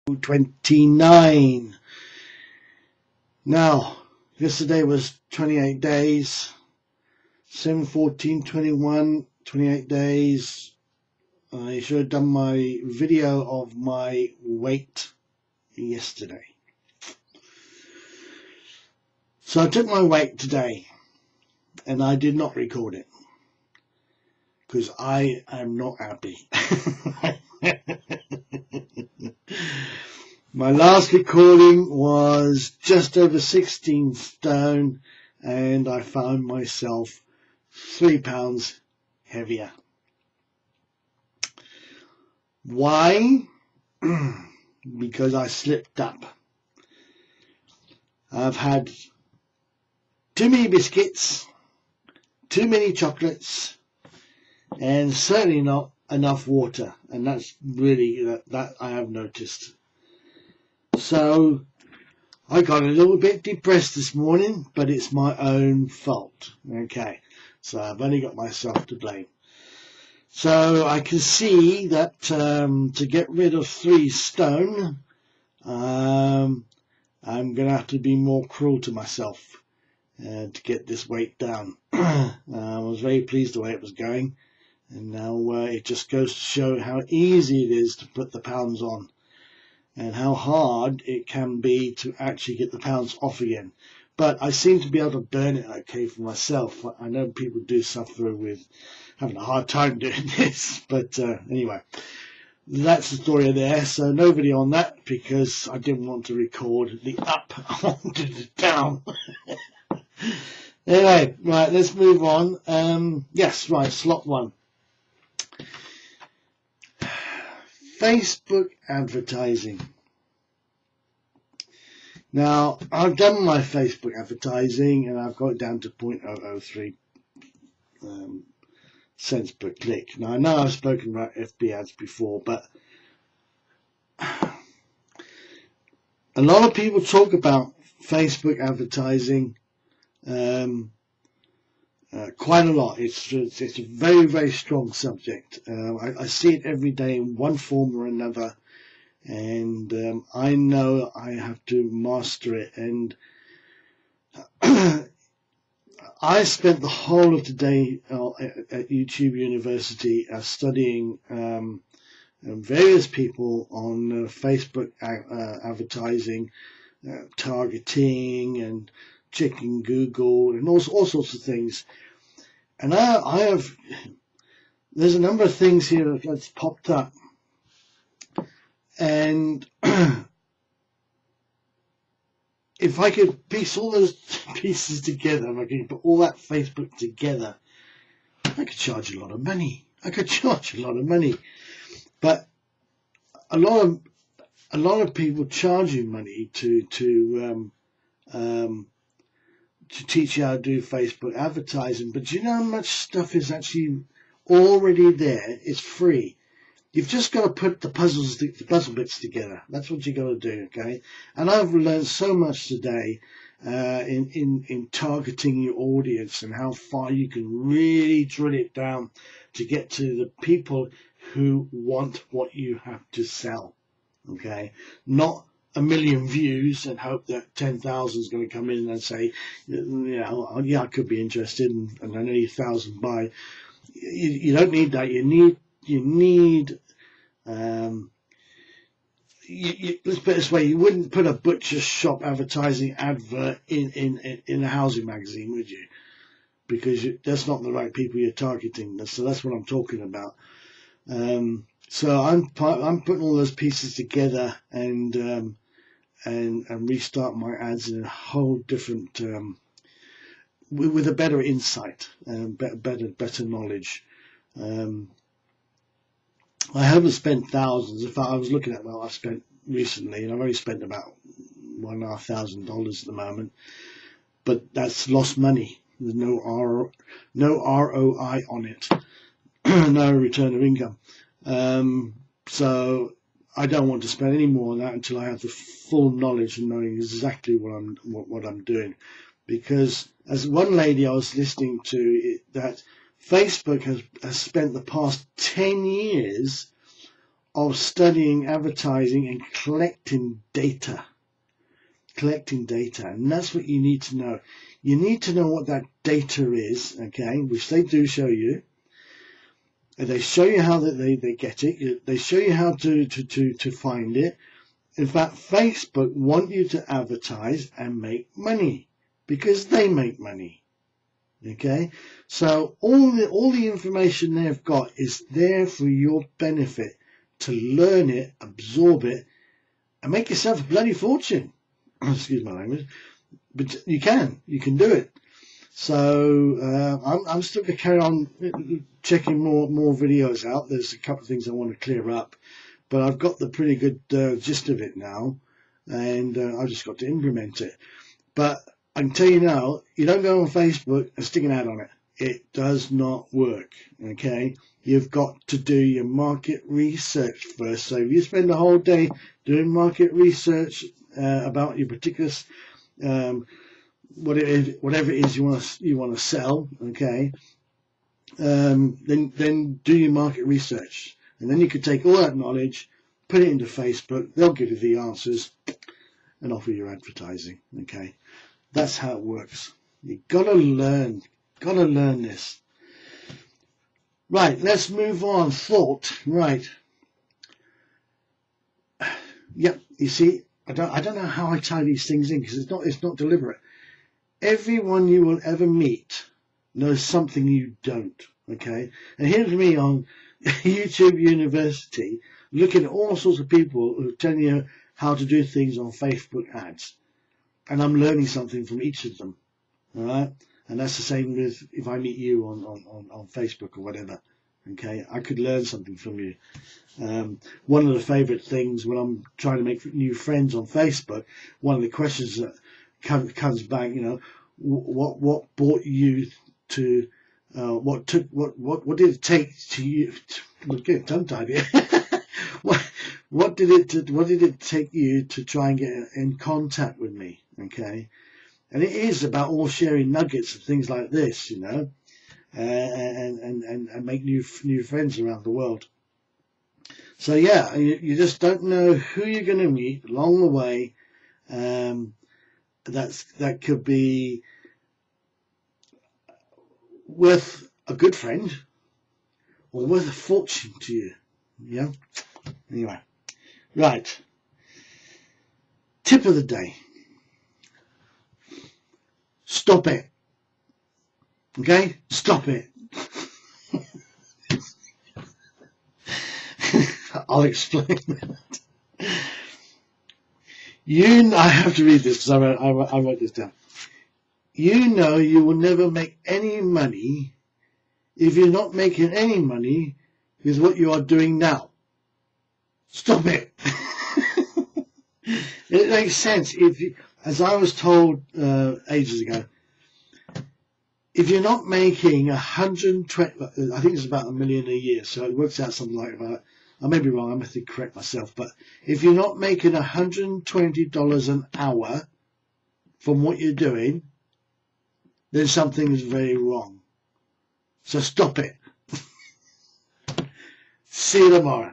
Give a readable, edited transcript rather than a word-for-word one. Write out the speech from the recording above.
29. Now, yesterday was 28 days, 7/14/21, 28 days. I should have done my video of my weight yesterday. So I took my weight today and I did not record it because I am not happy. My last recording was just over 16 stone and I found myself 3 pounds heavier. Why? Because I slipped up. I've had too many biscuits, too many chocolates, and certainly not enough water, and that's really that I have noticed. So I got a little bit depressed this morning, but it's my own fault. Okay, so I've only got myself to blame. So I can see that to get rid of 3 stone, I'm going to have to be more cruel to myself to get this weight down. I was very pleased the way it was going, and now it just goes to show how easy it is to put the pounds on and how hard it can be to actually get the pounds off again. But I seem to be able to burn it okay for myself. I know people do suffer with having a hard time doing this, but anyway, that's the story there. So no video on that because I didn't want to record the up. I wanted the down. Anyway, right, let's move on. Yes, right, slot 1. Facebook advertising. Now, I've done my Facebook advertising and I've got it down to 0.003 cents per click. Now, I know I've spoken about FB ads before, but a lot of people talk about Facebook advertising quite a lot. It's a very, very strong subject. I see it every day in one form or another, and I know I have to master it. And I spent the whole of today at YouTube University studying various people on Facebook advertising, targeting, and checking Google, and all sorts of things. And there's a number of things here that's popped up, and if I could piece all those pieces together, if I could put all that Facebook together, I could charge a lot of money. But a lot of people charge you money to teach you how to do Facebook advertising. But you know how much stuff is actually already there? It's free. You've just got to put the puzzle bits together. That's what you got to do, okay? And I've learned so much today in targeting your audience and how far you can really drill it down to get to the people who want what you have to sell, okay? Not a million views and hope that 10,000 is going to come in and say, yeah, I could be interested, and I need 1,000 buy. You don't need that. You need let's put it this way: you wouldn't put a butcher shop advertising advert in a housing magazine, would you? Because that's not the right people you're targeting. So that's what I'm talking about. So I'm putting all those pieces together and restart my ads in a whole different with a better insight and better knowledge. I haven't spent thousands. In fact, I was looking at what I've spent recently, and I've only spent about $1,500 at the moment. But that's lost money. There's no ROI on it, no return of income. So I don't want to spend any more on that until I have the full knowledge and knowing exactly what I'm doing. Because as one lady I was listening to, that Facebook has spent the past 10 years of studying advertising and collecting data. And that's what you need to know. You need to know what that data is, okay, which they do show you. And they show you how they get it. They show you how to find it. In fact, Facebook want you to advertise and make money because they make money. Okay, so all the information they've got is there for your benefit to learn it, absorb it, and make yourself a bloody fortune. Excuse my language, but you can do it. So I'm still going to carry on checking more videos out. There's a couple of things I want to clear up, but I've got the pretty good gist of it now, and I've just got to implement it. But I can tell you now, you don't go on Facebook and stick an ad on it. It does not work, okay? You've got to do your market research first. So if you spend the whole day doing market research about your particular whatever it is you want to sell, okay, then do your market research, and then you could take all that knowledge, put it into Facebook. They'll give you the answers and offer your advertising. Okay, that's how it works. You gotta learn this. Right, let's move on. Thought. Right. Yep. You see, I don't know how I tie these things in because it's not deliberate. Everyone you will ever meet knows something you don't, okay? And here's me on YouTube University looking at all sorts of people who are telling you how to do things on Facebook ads. And I'm learning something from each of them, all right? And that's the same with if I meet you on Facebook or whatever, okay? I could learn something from you. One of the favorite things when I'm trying to make new friends on Facebook, one of the questions that comes back, you know, what brought you to what did it take to you get tongue tied here. what did it take you to try and get in contact with me, okay? And it is about all sharing nuggets and things like this, you know, and make new friends around the world. So yeah, you just don't know who you're going to meet along the way. That could be worth a good friend or worth a fortune to you. Yeah. Anyway, right. Tip of the day. Stop it. Okay? Stop it. I'll explain that. I have to read this because I wrote this down. You know you will never make any money if you're not making any money with what you are doing now. Stop it. It makes sense. As I was told ages ago, if you're not making 120, I think it's about $1 million a year, so it works out something like that. I may be wrong, I must correct myself, but if you're not making $120 an hour from what you're doing, then something is very wrong. So stop it. See you tomorrow.